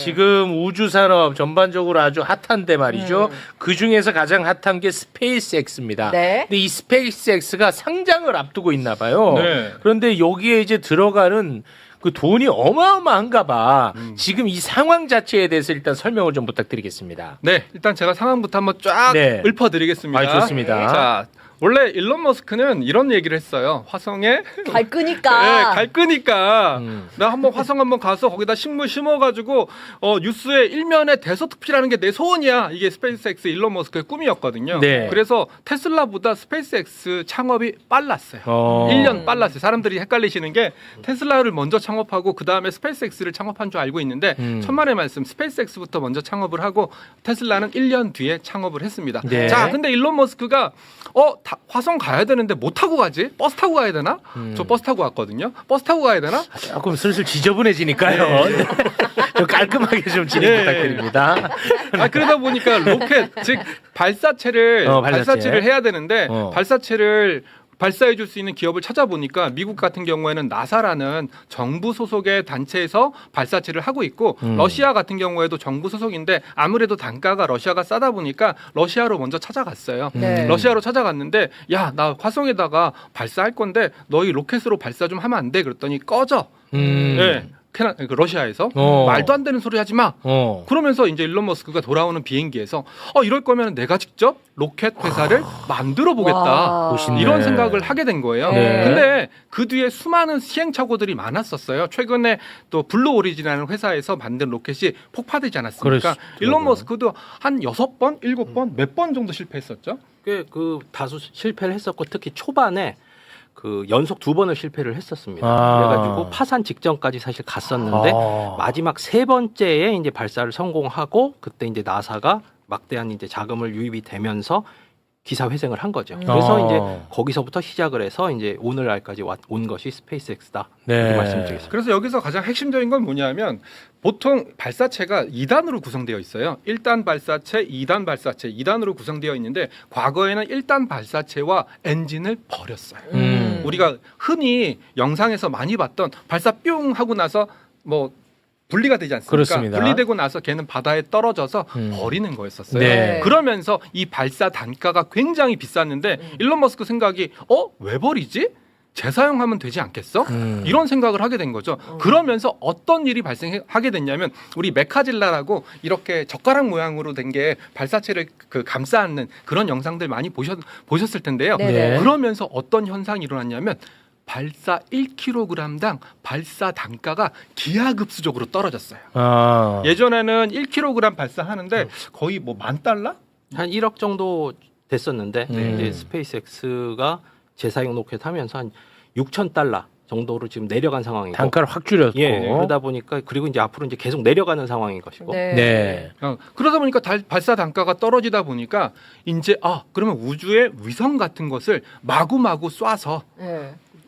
지금 우주산업 전반적으로 아주 핫한데 말이죠. 그 중에서 가장 핫한 게 스페이스X입니다. 네. 근데 이 스페이스X가 상장을 앞두고 있나 봐요. 네. 그런데 여기에 이제 들어가는 그 돈이 어마어마한가 봐. 지금 이 상황 자체에 대해서 일단 설명을 좀 부탁드리겠습니다. 네, 일단 제가 상황부터 한번 쫙 네. 읊어드리겠습니다. 아, 좋습니다. 자, 원래 일론 머스크는 이런 얘기를 했어요. 화성에 갈 끄니까. 네, 갈 거니까 나 한번 화성 한번 가서 거기다 식물 심어가지고 뉴스에 일면에 대서특필하는 게 내 소원이야. 이게 스페이스X 일론 머스크의 꿈이었거든요. 네. 그래서 테슬라보다 스페이스X 창업이 빨랐어요. 1년 빨랐어요. 사람들이 헷갈리시는 게 테슬라를 먼저 창업하고 그 다음에 스페이스X를 창업한 줄 알고 있는데 천만의 말씀 스페이스X부터 먼저 창업을 하고 테슬라는 1년 뒤에 창업을 했습니다. 네. 자, 근데 일론 머스크가 화성 가야 되는데 뭐 타고 가지? 버스 타고 가야 되나? 저 버스 타고 갔거든요. 버스 타고 가야 되나? 조금 슬슬 지저분해지니까요. 네. 좀 깔끔하게 좀 진행 네. 부탁드립니다. 그러다 보니까 로켓 즉 발사체를 발사체를 해야 되는데 발사체를 발사해 줄 수 있는 기업을 찾아보니까 미국 같은 경우에는 나사라는 정부 소속의 단체에서 발사체를 하고 있고 러시아 같은 경우에도 정부 소속인데 아무래도 단가가 러시아가 싸다 보니까 러시아로 먼저 찾아갔어요. 네. 러시아로 찾아갔는데 야, 나 화성에다가 발사할 건데 너희 로켓으로 발사 좀 하면 안 돼? 그랬더니 꺼져. 네. 러시아에서 말도 안 되는 소리 하지 마. 그러면서 이제 일론 머스크가 돌아오는 비행기에서 이럴 거면 내가 직접 로켓 회사를 만들어 보겠다. 이런 생각을 하게 된 거예요. 네. 근데 그 뒤에 수많은 시행착오들이 많았었어요. 최근에 또 블루 오리진이라는 회사에서 만든 로켓이 폭파되지 않았습니까? 일론 머스크도 한 6번, 7번, 몇 번 정도 실패했었죠. 꽤 그 다수 실패를 했었고 특히 초반에 그 연속 2번을 실패를 했었습니다. 그래가지고 파산 직전까지 사실 갔었는데 마지막 3번째에 이제 발사를 성공하고 그때 이제 나사가 막대한 이제 자금을 유입이 되면서 기사 회생을 한 거죠. 그래서 이제 거기서부터 시작을 해서 이제 오늘날까지 온 것이 스페이스X다. 이렇게 말씀드리겠습니다. 그래서 여기서 가장 핵심적인 건 뭐냐면 보통 발사체가 2단으로 구성되어 있어요. 1단 발사체, 2단 발사체, 2단으로 구성되어 있는데 과거에는 1단 발사체와 엔진을 버렸어요. 우리가 흔히 영상에서 많이 봤던 발사 뿅 하고 나서 뭐 분리가 되지 않습니까? 그렇습니다. 분리되고 나서 걔는 바다에 떨어져서 버리는 거였었어요. 네. 그러면서 이 발사 단가가 굉장히 비쌌는데 일론 머스크 생각이 왜 버리지? 재사용하면 되지 않겠어? 이런 생각을 하게 된 거죠. 그러면서 어떤 일이 발생하게 됐냐면 우리 메카질라라고 이렇게 젓가락 모양으로 된 게 발사체를 감싸 안는 그런 영상들 많이 보셨을 텐데요. 네네. 그러면서 어떤 현상이 일어났냐면 발사 1kg당 발사 단가가 기하급수적으로 떨어졌어요. 예전에는 1kg 발사하는데 거의 뭐 $10,000? 한 1억 정도 됐었는데 이제 스페이스X가 재사용 로켓 하면서 한 $6,000 정도로 지금 내려간 상황이고 단가를 확 줄였고 그러다 보니까 그리고 이제 앞으로 이제 계속 내려가는 상황인 것이고 네. 그러다 보니까 발사 단가가 떨어지다 보니까 이제 그러면 우주에 위성 같은 것을 마구마구 쏴서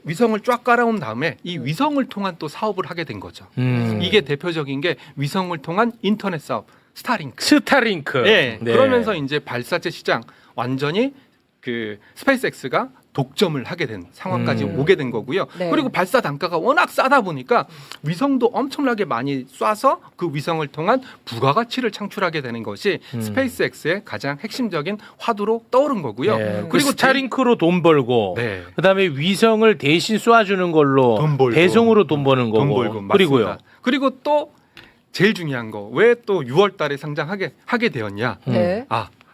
위성을 쫙 깔아온 다음에 이 위성을 통한 또 사업을 하게 된 거죠. 이게 대표적인 게 위성을 통한 인터넷 사업 스타링크. 네. 그러면서 이제 발사체 시장 완전히 그 스페이스X가 독점을 하게 된 상황까지 오게 된 거고요. 네. 그리고 발사 단가가 워낙 싸다 보니까 위성도 엄청나게 많이 쏴서 그 위성을 통한 부가가치를 창출하게 되는 것이 스페이스X의 가장 핵심적인 화두로 떠오른 거고요. 네. 그리고 스타링크로 돈 벌고 네. 그다음에 위성을 대신 쏴주는 걸로 돈 벌고. 배송으로 돈 버는 거고 돈 벌고 그리고요. 맞습니다. 그리고 또 제일 중요한 거 왜 또 6월 달에 상장하게 되었냐? 네.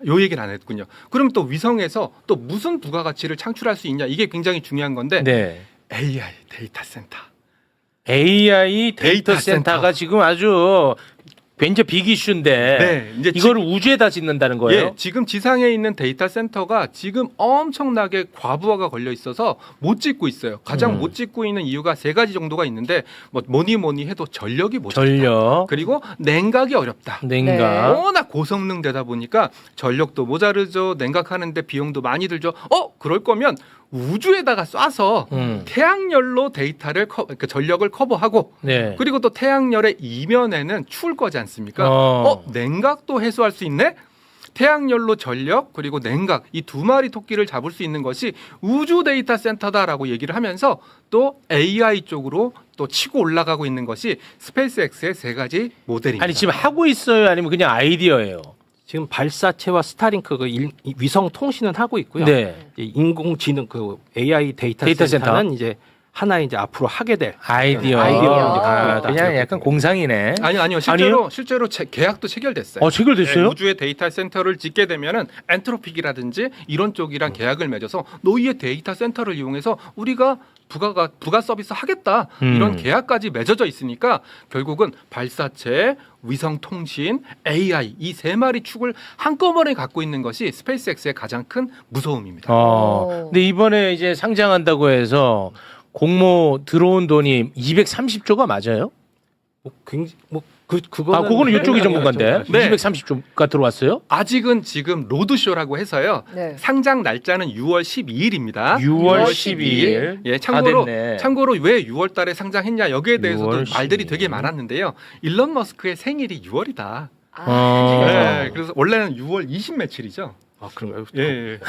요 얘기는 안 했군요. 그럼 또 위성에서 또 무슨 부가가치를 창출할 수 있냐? 이게 굉장히 중요한 건데 AI 데이터 센터. AI 데이터 데이터 센터가 지금 아주 굉장히 빅 이슈인데 네, 이제 이거를 우주에다 짓는다는 거예요? 예, 지금 지상에 있는 데이터 센터가 지금 엄청나게 과부하가 걸려 있어서 못 짓고 있어요. 가장 못 짓고 있는 이유가 3가지 정도가 있는데 뭐니 해도 전력이 모자라. 전력, 그리고 냉각이 어렵다. 냉각. 워낙 고성능 되다 보니까 전력도 모자르죠. 냉각하는데 비용도 많이 들죠. 그럴 거면 우주에다가 쏴서 태양열로 데이터를 전력을 커버하고 네. 그리고 또 태양열의 이면에는 추울 거지 않습니까? 냉각도 해소할 수 있네? 태양열로 전력 그리고 냉각 이 2마리 토끼를 잡을 수 있는 것이 우주 데이터 센터다라고 얘기를 하면서 또 AI 쪽으로 또 치고 올라가고 있는 것이 스페이스X의 세 가지 모델입니다. 아니 지금 하고 있어요? 아니면 그냥 아이디어예요? 지금 발사체와 스타링크 이 위성 통신은 하고 있고요. 네. 이제 인공지능 그 AI 데이터 데이터 센터는 이제 하나 이제 앞으로 하게 될 아이디어. 아이디어를 이제 아, 갖고 있다. 그냥 약간 공상이네. 아니요. 실제로 계약도 체결됐어요. 체결됐어요? 네, 우주의 데이터 센터를 짓게 되면은 엔트로픽이라든지 이런 쪽이랑 계약을 맺어서 너희의 데이터 센터를 이용해서 우리가 부가 서비스 하겠다 이런 계약까지 맺어져 있으니까 결국은 발사체, 위성 통신, AI 이 세 마리 축을 한꺼번에 갖고 있는 것이 스페이스X의 가장 큰 무서움입니다. 근데 이번에 이제 상장한다고 해서 공모 들어온 돈이 230조가 맞아요? 그거는 그거는 이쪽이 전문가인데. 네. 230조가 들어왔어요? 아직은 지금 로드쇼라고 해서요. 네. 상장 날짜는 6월 12일입니다. 6월 12일. 예, 다 됐네. 참고로 왜 6월 달에 상장했냐 여기에 대해서도 6월 말들이 12일. 되게 많았는데요. 일론 머스크의 생일이 6월이다. 네. 그래서 원래는 6월 20 며칠이죠. 아 그런가요? 예.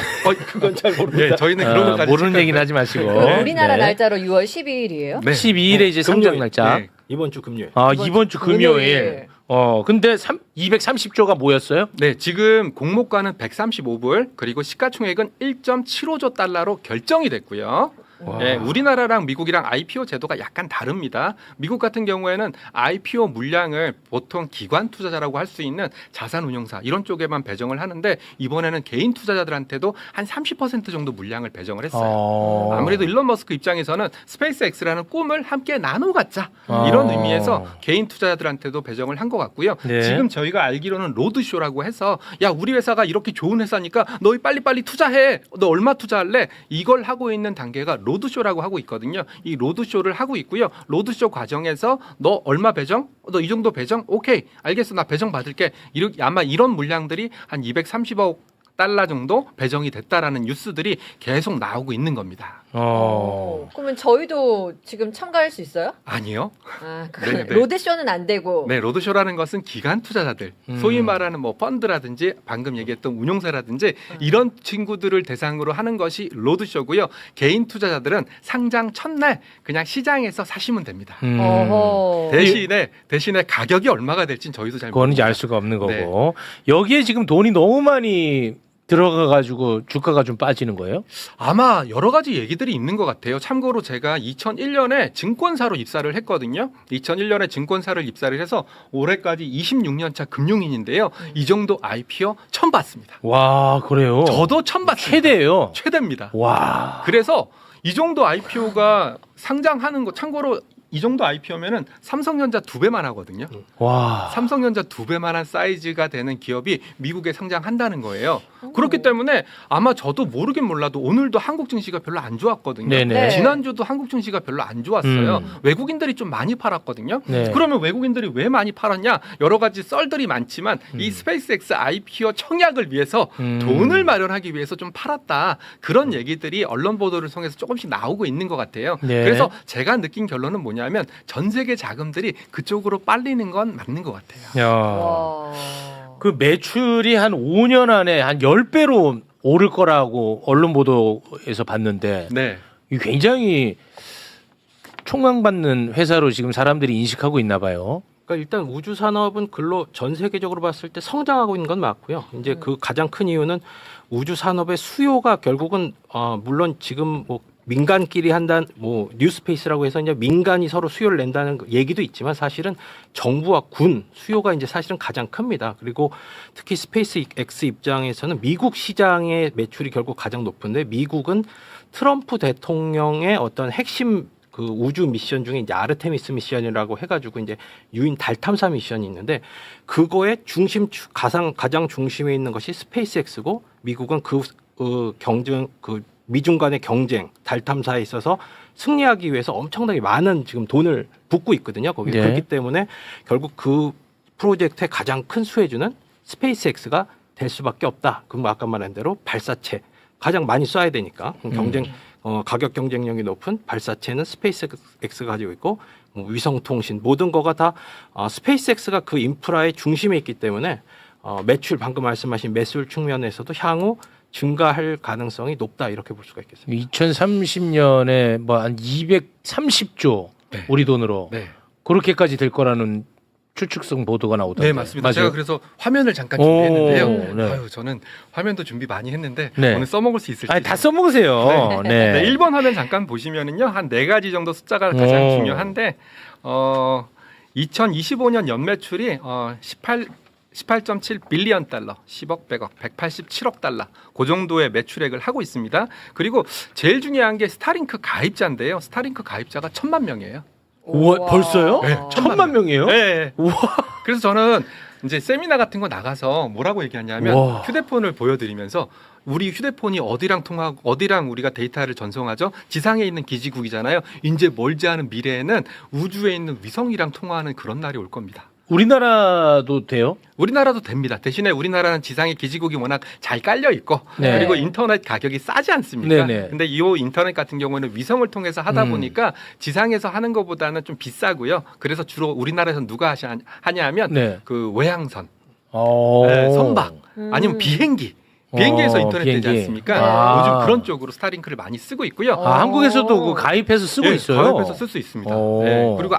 그건 잘 모르겠어요. 예, 저희는 그런 것까지 모르는 얘기는 하지 마시고. 네. 우리나라 네. 날짜로 6월 12일이에요? 네. 12일에 이제 상장 날짜. 네. 이번 주 금요일. 이번 주 금요일. 근데 230조가 뭐였어요? 네, 지금 공모가는 135불 그리고 시가총액은 1.75조 달러로 결정이 됐고요. 예, 우리나라랑 미국이랑 IPO 제도가 약간 다릅니다. 미국 같은 경우에는 IPO 물량을 보통 기관 투자자라고 할 수 있는 자산운용사 이런 쪽에만 배정을 하는데 이번에는 개인 투자자들한테도 한 30% 정도 물량을 배정을 했어요. 아무래도 일론 머스크 입장에서는 스페이스X라는 꿈을 함께 나눠 갖자 이런 의미에서 개인 투자자들한테도 배정을 한 것 같고요. 네. 지금 저희가 알기로는 로드쇼라고 해서 야 우리 회사가 이렇게 좋은 회사니까 너희 빨리빨리 투자해. 너 얼마 투자할래? 이걸 하고 있는 단계가 로드쇼라고 하고 있거든요. 이 로드쇼를 하고 있고요. 로드쇼 과정에서 너 얼마 배정? 너 이 정도 배정? 오케이. 알겠어. 나 배정 받을게. 아마 이런 물량들이 한 230억 달러 정도 배정이 됐다라는 뉴스들이 계속 나오고 있는 겁니다. 그러면 저희도 지금 참가할 수 있어요? 아니요. 그건 네. 로드쇼는 안 되고. 네, 로드쇼라는 것은 기관 투자자들, 소위 말하는 뭐 펀드라든지 방금 얘기했던 운용사라든지 이런 친구들을 대상으로 하는 것이 로드쇼고요. 개인 투자자들은 상장 첫날 그냥 시장에서 사시면 됩니다. 어허. 대신에 가격이 얼마가 될진 저희도 잘 그건 이제 모릅니다. 알 수가 없는 거고. 여기에 지금 돈이 너무 많이 들어가가지고 주가가 좀 빠지는 거예요? 아마 여러 가지 얘기들이 있는 것 같아요. 참고로 제가 2001년에 증권사로 입사를 했거든요. 2001년에 증권사를 입사를 해서 올해까지 26년차 금융인인데요. 이 정도 IPO 처음 봤습니다. 와, 그래요? 저도 처음 봤습니다. 최대예요. 최대입니다. 와. 그래서 이 정도 IPO가 상장하는 거 참고로 이 정도 IPO면은 삼성전자 2배만 하거든요. 와. 삼성전자 2배만한 사이즈가 되는 기업이 미국에 상장한다는 거예요. 그렇기 때문에 아마 저도 모르긴 몰라도 오늘도 한국 증시가 별로 안 좋았거든요. 네네. 네. 지난주도 한국 증시가 별로 안 좋았어요. 외국인들이 좀 많이 팔았거든요. 네. 그러면 외국인들이 왜 많이 팔았냐? 여러 가지 썰들이 많지만 이 스페이스X IPO 청약을 위해서 돈을 마련하기 위해서 좀 팔았다. 그런 얘기들이 언론 보도를 통해서 조금씩 나오고 있는 것 같아요. 네. 그래서 제가 느낀 결론은 뭐냐면 전 세계 자금들이 그쪽으로 빨리는 건 맞는 것 같아요. 야. 와. 그 매출이 한 5년 안에 한 10배로 오를 거라고 언론 보도에서 봤는데 네. 이게 굉장히 총망받는 회사로 지금 사람들이 인식하고 있나 봐요. 그러니까 일단 우주 산업은 전 세계적으로 봤을 때 성장하고 있는 건 맞고요. 이제 그 가장 큰 이유는 우주 산업의 수요가 결국은 물론 지금 뭐 민간끼리 한다는 뭐 뉴스페이스라고 해서 이제 민간이 서로 수요를 낸다는 얘기도 있지만 사실은 정부와 군 수요가 이제 사실은 가장 큽니다. 그리고 특히 스페이스 X 입장에서는 미국 시장의 매출이 결국 가장 높은데 미국은 트럼프 대통령의 어떤 핵심 그 우주 미션 중에 이제 아르테미스 미션이라고 해가지고 이제 유인 달 탐사 미션이 있는데 그거의 가장 중심에 있는 것이 스페이스X고 미국은 미중 간의 경쟁, 달 탐사에 있어서 승리하기 위해서 엄청나게 많은 지금 돈을 붓고 있거든요. 거기 네. 그렇기 때문에 결국 그 프로젝트의 가장 큰 수혜주는 스페이스X가 될 수밖에 없다. 그럼 아까 말한 대로 발사체 가장 많이 쏴야 되니까 가격 경쟁력이 높은 발사체는 스페이스X가 가지고 있고 뭐 위성통신 모든 거가 다 스페이스X가 그 인프라의 중심에 있기 때문에 매출 방금 말씀하신 매출 측면에서도 향후 증가할 가능성이 높다 이렇게 볼 수가 있겠습니다. 2030년에 뭐 한 230조 네. 우리 돈으로 네. 그렇게까지 될 거라는 추측성 보도가 나오던데. 네, 맞습니다. 맞아요? 제가 그래서 화면을 잠깐 준비했는데요. 오, 네. 아유, 저는 화면도 준비 많이 했는데 네. 오늘 써먹을 수 있을지. 아니, 다 써먹으세요. 네. 네, 1번 화면 잠깐 보시면은요. 한 4가지 정도 숫자가 가장 오. 중요한데 2025년 연매출이 18.7 빌리언 달러, 10억, 100억, 187억 달러 그 정도의 매출액을 하고 있습니다. 그리고 제일 중요한 게 스타링크 가입자인데요. 스타링크 가입자가 1,000만 명이에요. 우와, 벌써요? 네, 1,000만 명이에요? 네. 우와. 그래서 저는 이제 세미나 같은 거 나가서 뭐라고 얘기하냐면 와. 휴대폰을 보여드리면서 우리 휴대폰이 어디랑 통하고 어디랑 우리가 데이터를 전송하죠? 지상에 있는 기지국이잖아요. 이제 멀지 않은 미래에는 우주에 있는 위성이랑 통화하는 그런 날이 올 겁니다. 우리나라도 돼요? 우리나라도 됩니다. 대신에 우리나라는 지상에 기지국이 워낙 잘 깔려 있고 네. 그리고 인터넷 가격이 싸지 않습니까? 네네. 근데 이 인터넷 같은 경우는 위성을 통해서 하다 보니까 지상에서 하는 것보다는 좀 비싸고요. 그래서 주로 우리나라에서 누가 하냐 하면 네. 그 외항선, 어. 네, 선박 아니면 비행기. 비행기에서 인터넷 비행기. 되지 않습니까? 아. 요즘 그런 쪽으로 스타링크를 많이 쓰고 있고요. 아, 한국에서도 그 가입해서 쓰고 네, 있어요. 가입해서 쓸 수 있습니다. 오. 네, 그리고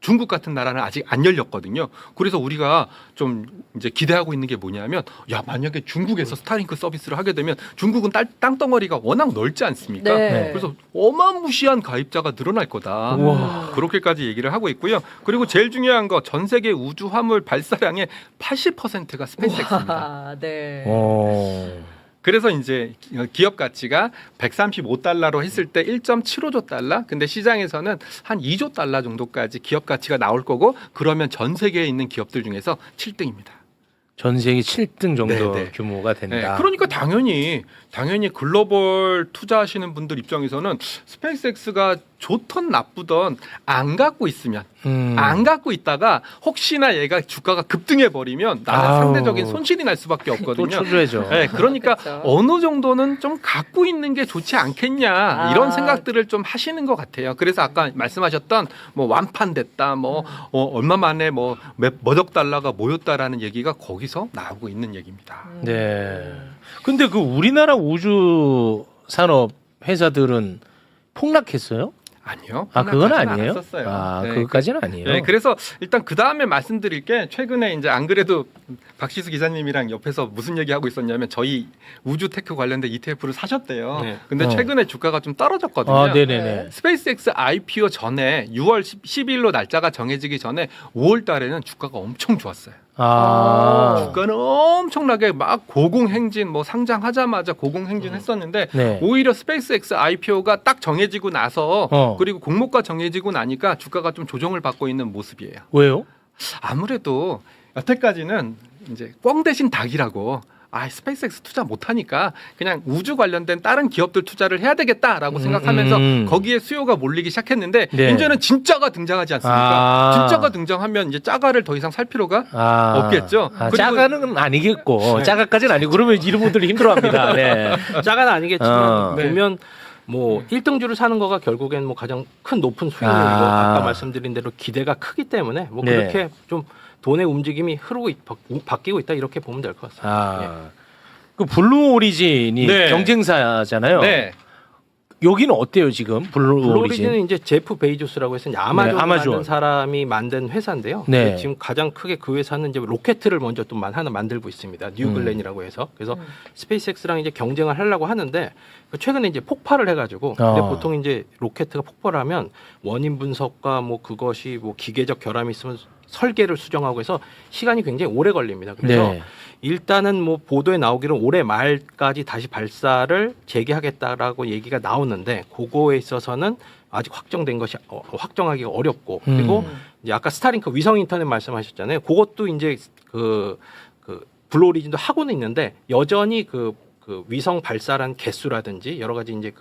중국 같은 나라는 아직 안 열렸거든요. 그래서 우리가 좀 이제 기대하고 있는 게 뭐냐면, 야 만약에 중국에서 스타링크 서비스를 하게 되면 중국은 땅덩어리가 워낙 넓지 않습니까? 네. 그래서 어마무시한 가입자가 늘어날 거다. 우와. 그렇게까지 얘기를 하고 있고요. 그리고 제일 중요한 거 전 세계 우주 화물 발사량의 80%가 스페이스X입니다. 와, 네. 그래서 이제 기업 가치가 135달러로 했을 때 1.75조 달러. 근데 시장에서는 한 2조 달러 정도까지 기업 가치가 나올 거고 그러면 전 세계에 있는 기업들 중에서 7등입니다. 전 세계 7등 정도 네, 네. 규모가 된다. 네, 그러니까 당연히 글로벌 투자하시는 분들 입장에서는 스페이스X가 좋던 나쁘던 안 갖고 있으면 안 갖고 있다가 혹시나 얘가 주가가 급등해 버리면 나는 아우. 상대적인 손실이 날 수밖에 또 없거든요. 초조해져. 네, 그러니까 그렇죠. 어느 정도는 좀 갖고 있는 게 좋지 않겠냐 이런 생각들을 좀 하시는 것 같아요. 그래서 아까 말씀하셨던 뭐 완판됐다, 뭐 얼마 만에 뭐 몇억 달러가 모였다라는 얘기가 거기서 나오고 있는 얘기입니다. 네. 근데 그 우리나라 우주 산업 회사들은 폭락했어요? 아니요. 아, 그건 폭락하진 아니에요? 않았었어요. 아, 네, 그것까지는 아니에요. 네, 그래서 일단 그 다음에 말씀드릴 게 최근에 이제 안 그래도 박시수 기자님이랑 옆에서 무슨 얘기하고 있었냐면 저희 우주 테크 관련된 ETF를 사셨대요. 네. 근데 최근에 주가가 좀 떨어졌거든요. 아, 네네네. 스페이스X IPO 전에 6월 10일로 날짜가 정해지기 전에 5월 달에는 주가가 엄청 좋았어요. 아, 주가는 엄청나게 막 고공행진 뭐 상장하자마자 고공행진 했었는데 네. 오히려 스페이스X IPO가 딱 정해지고 나서 그리고 공모가 정해지고 나니까 주가가 좀 조정을 받고 있는 모습이에요. 왜요? 아무래도 여태까지는 이제 꽝 대신 닭이라고 스페이스X 투자 못하니까 그냥 우주 관련된 다른 기업들 투자를 해야 되겠다라고 생각하면서 거기에 수요가 몰리기 시작했는데 네. 이제는 진짜가 등장하지 않습니까? 진짜가 등장하면 이제 짜가를 더 이상 살 필요가 없겠죠. 아, 그리고- 짜가는 아니겠고 짜가까지는 아니고 그러면 이런 분들이 힘들어합니다. 네. 짜가는 아니겠지만 네. 보면 뭐 1등주를 사는 거가 결국엔 뭐 가장 큰 높은 수익률이고 아. 아까 말씀드린 대로 기대가 크기 때문에 뭐 네. 그렇게 좀 돈의 움직임이 바뀌고 있다 이렇게 보면 될 것 같습니다. 아, 그 블루 오리진이 네. 경쟁사잖아요. 네. 여기는 어때요 지금 블루 오리진? 블루오리진은 이제 제프 베이조스라고 해서 이제 아마존 네, 아마존. 만든 사람이 만든 회사인데요. 네. 지금 가장 크게 그 회사는 이제 로켓을 먼저 또 하나 만들고 있습니다. 뉴글렌이라고 해서 그래서 스페이스X랑 이제 경쟁을 하려고 하는데 최근에 이제 폭발을 해가지고 근데 보통 이제 로켓가 폭발하면 원인 분석과 뭐 그것이 뭐 기계적 결함이 있으면 설계를 수정하고 해서 시간이 굉장히 오래 걸립니다. 그래서 네. 일단은 뭐 보도에 나오기로 올해 말까지 다시 발사를 재개하겠다라고 얘기가 나오는데 그거에 있어서는 아직 확정된 것이 확정하기가 어렵고 그리고 이제 아까 스타링크 위성 인터넷 말씀하셨잖아요. 그것도 이제 그 블루오리진도 하고는 있는데 여전히 그 위성 발사란 개수라든지 여러 가지 이제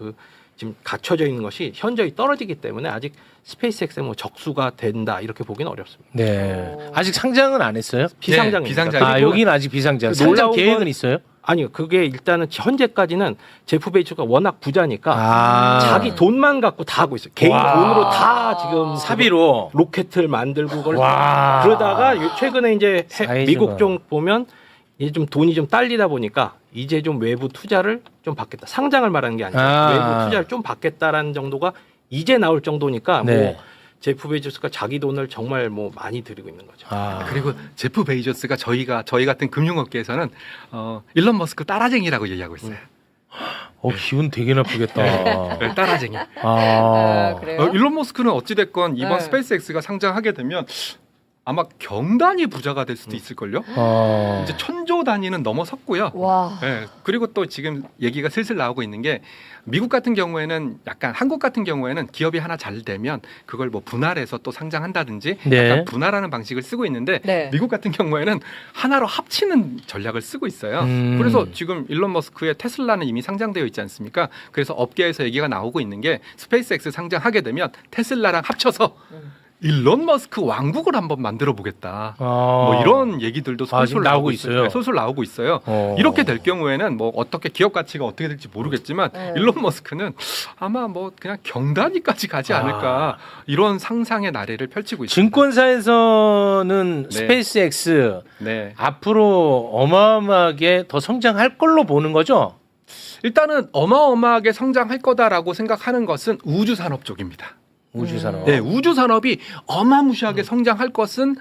지금 갖춰져 있는 것이 현저히 떨어지기 때문에 아직 스페이스X의 뭐 적수가 된다 이렇게 보기는 어렵습니다. 네. 아직 상장은 안 했어요? 비상장입니다. 비상장. 아, 그리고 여기는 아직 비상장. 그 상장 놀라운 계획은 건- 있어요? 아니요, 그게 일단은 현재까지는 제프 베이츠가 워낙 부자니까 아. 자기 돈만 갖고 다 하고 있어요. 개인 와. 돈으로 다 지금 사비로. 로켓을 만들고 그걸 와. 그러다가 최근에 이제 사이즈가. 미국 쪽 보면 이제 좀 돈이 좀 딸리다 보니까 이제 좀 외부 투자를 좀 받겠다. 상장을 말하는 게 아니라 아. 외부 투자를 좀 받겠다라는 정도가 이제 나올 정도니까 네. 뭐 제프 베이조스가 자기 돈을 정말 뭐 많이 들이고 있는 거죠. 그리고 제프 베이조스가 저희 같은 금융업계에서는 일론 머스크 따라쟁이라고 얘기하고 있어요. 기분 되게 나쁘겠다. 네, 따라쟁이. 그래요? 일론 머스크는 어찌됐건 이번 네. 스페이스X가 상장하게 되면 아마 경단위 부자가 될 수도 있을걸요. 이제 1,000조 단위는 넘어섰고요. 와. 네, 그리고 또 지금 얘기가 슬슬 나오고 있는 게 미국 같은 경우에는 약간 한국 같은 경우에는 기업이 하나 잘 되면 그걸 뭐 분할해서 또 상장한다든지 네. 약간 분할하는 방식을 쓰고 있는데 네. 미국 같은 경우에는 하나로 합치는 전략을 쓰고 있어요. 그래서 지금 일론 머스크의 테슬라는 이미 상장되어 있지 않습니까? 그래서 업계에서 얘기가 나오고 있는 게 스페이스X 상장하게 되면 테슬라랑 합쳐서 일론 머스크 왕국을 한번 만들어 보겠다. 뭐 이런 얘기들도 솔솔 지금 나오고 나오고 있어요. 있어요. 네, 솔솔 나오고 있어요. 이렇게 될 경우에는 뭐 어떻게 기업 가치가 어떻게 될지 모르겠지만 일론 머스크는 아마 뭐 그냥 경단위까지 가지 않을까 이런 상상의 나래를 펼치고 있습니다. 증권사에서는 네. 스페이스X 네. 앞으로 어마어마하게 더 성장할 걸로 보는 거죠? 일단은 어마어마하게 성장할 거다라고 생각하는 것은 우주 산업 쪽입니다. 우주산업. 네, 우주 산업이 어마무시하게 성장할 것은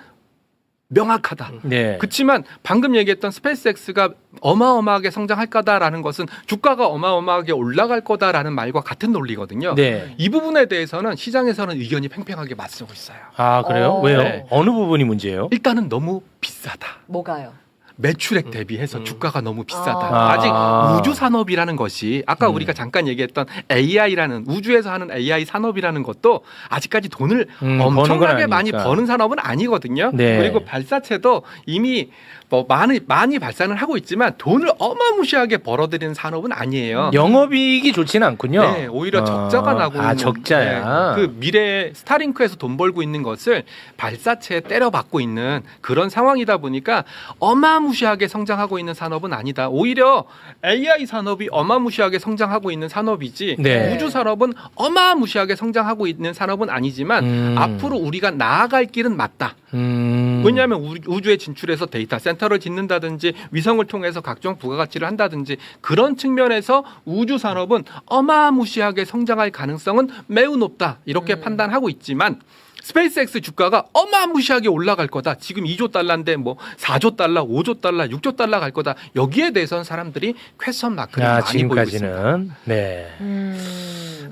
명확하다. 네. 그렇지만 방금 얘기했던 스페이스X가 어마어마하게 성장할 거다라는 것은 주가가 어마어마하게 올라갈 거다라는 말과 같은 논리거든요. 네. 이 부분에 대해서는 시장에서는 의견이 팽팽하게 맞서고 있어요. 그래요? 왜요? 네. 어느 부분이 문제예요? 일단은 너무 비싸다. 뭐가요? 매출액 대비해서 주가가 너무 비싸다. 아. 아직 우주 산업이라는 것이 아까 우리가 잠깐 얘기했던 AI라는 우주에서 하는 AI 산업이라는 것도 아직까지 돈을 버는 건 엄청나게 많이 아니니까. 버는 산업은 아니거든요. 네. 그리고 발사체도 이미 뭐 많이 발사는 하고 있지만 돈을 어마무시하게 벌어들이는 산업은 아니에요. 영업이익이 좋지는 않군요. 네, 오히려 적자가 나고 있는. 적자야. 네, 그 미래 스타링크에서 돈 벌고 있는 것을 발사체에 때려받고 있는 그런 상황이다 보니까 어마무시하게 성장하고 있는 산업은 아니다. 오히려 AI 산업이 어마무시하게 성장하고 있는 산업이지 네. 우주 산업은 어마무시하게 성장하고 있는 산업은 아니지만 앞으로 우리가 나아갈 길은 맞다. 왜냐하면 우주에 진출해서 데이터 센터를 짓는다든지 위성을 통해서 각종 부가가치를 한다든지 그런 측면에서 우주 산업은 어마무시하게 성장할 가능성은 매우 높다 이렇게 판단하고 있지만 스페이스X 주가가 어마무시하게 올라갈 거다. 지금 2조 달러인데 뭐 4조 달러, 5조 달러, 6조 달러 갈 거다. 여기에 대해서는 사람들이 퀘스천 마크를 많이 보이고 있습니다. 지금까지는 네.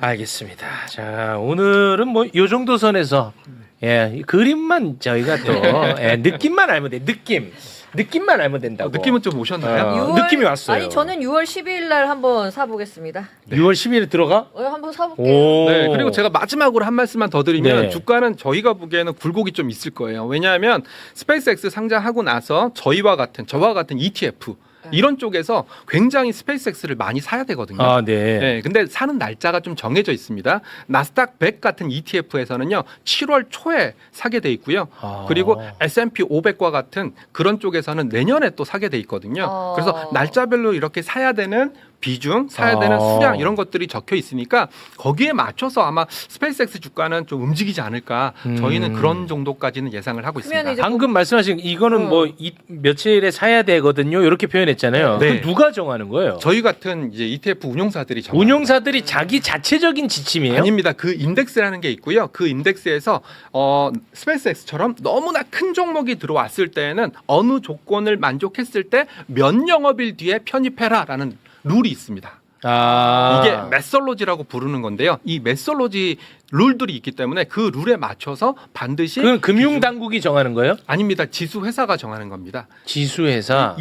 알겠습니다. 자, 오늘은 뭐 요 정도 선에서 이 그림만 저희가 또 느낌만 알면 돼. 느낌만 알면 된다고. 느낌은 좀 오셨나요? 느낌이 왔어요. 아니 저는 6월 12일 날 한번 사보겠습니다. 6월 10일에 들어가? 한번 사볼게요. 네, 그리고 제가 마지막으로 한 말씀만 더 드리면 네. 주가는 저희가 보기에는 굴곡이 좀 있을 거예요. 왜냐하면 스페이스X 상장하고 나서 저와 같은 ETF 이런 쪽에서 굉장히 스페이스X를 많이 사야 되거든요. 네. 네, 근데 사는 날짜가 좀 정해져 있습니다. 나스닥 100 같은 ETF에서는요, 7월 초에 사게 돼 있고요. 그리고 S&P 500과 같은 그런 쪽에서는 내년에 또 사게 돼 있거든요. 그래서 날짜별로 이렇게 사야 되는 비중, 사야 되는 수량 이런 것들이 적혀 있으니까 거기에 맞춰서 아마 스페이스X 주가는 좀 움직이지 않을까. 저희는 그런 정도까지는 예상을 하고 있습니다. 이제 방금 말씀하신 이거는 뭐 며칠에 사야 되거든요. 이렇게 표현했잖아요. 네. 그럼 누가 정하는 거예요? 저희 같은 이제 ETF 운용사들이 운용사들이 자기 자체적인 지침이에요? 아닙니다. 그 인덱스라는 게 있고요. 그 인덱스에서 스페이스X처럼 너무나 큰 종목이 들어왔을 때에는 어느 조건을 만족했을 때 몇 영업일 뒤에 편입해라라는 룰이 있습니다. 이게 메솔로지라고 부르는 건데요. 이 메솔로지 룰들이 있기 때문에 그 룰에 맞춰서 반드시 그건 금융당국이 정하는 거예요? 아닙니다. 지수 회사가 정하는 겁니다. 지수회사.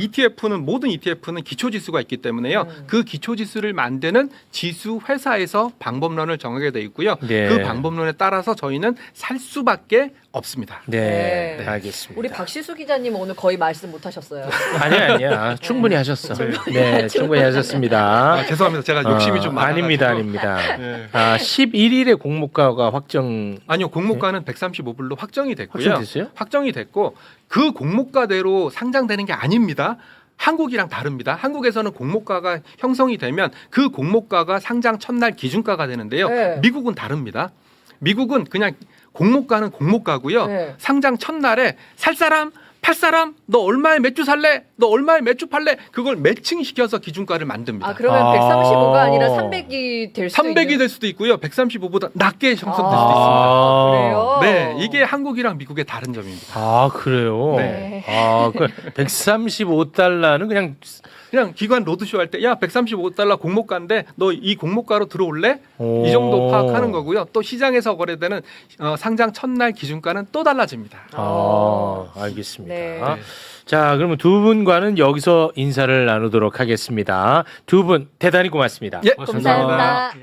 모든 ETF는 기초 지수가 있기 때문에요. 그 기초 지수를 만드는 지수 회사에서 방법론을 정하게 돼 있고요. 네. 그 방법론에 따라서 저희는 살 수밖에 없습니다. 네, 네. 알겠습니다. 우리 박시수 기자님 오늘 거의 말씀 못 하셨어요. 아니야. 충분히 하셨어. 네, 충분히 하셨습니다. 죄송합니다. 제가 욕심이 좀 많아가지고. 아닙니다. 네. 11일에 공모가가 확정. 아니요, 공모가는 135불로 확정이 됐고요. 확정됐어요? 확정이 됐고 그 공모가대로 상장되는 게 아닙니다. 한국이랑 다릅니다. 한국에서는 공모가가 형성이 되면 그 공모가가 상장 첫날 기준가가 되는데요. 네. 미국은 다릅니다. 미국은 그냥 공모가는 공모가고요. 네. 상장 첫날에 살 사람 팔 사람 너 얼마에 맥주 살래? 너 얼마에 맥주 팔래? 그걸 매칭시켜서 기준가를 만듭니다. 아 그러면 135가 아니라 300이 될 수도 300이 있는. 될 수도 있고요. 135보다 낮게 형성될 수도 아, 그래요? 있습니다. 네, 이게 한국이랑 미국의 다른 점입니다. 아 그래요. 네. 그 135달러는 그냥 기관 로드쇼 할 때 야 135달러 공모가인데 너 이 공모가로 들어올래? 오. 이 정도 파악하는 거고요. 또 시장에서 거래되는 상장 첫날 기준가는 또 달라집니다. 알겠습니다. 네. 자, 그러면 두 분과는 여기서 인사를 나누도록 하겠습니다. 두 분 대단히 고맙습니다. 예, 감사합니다.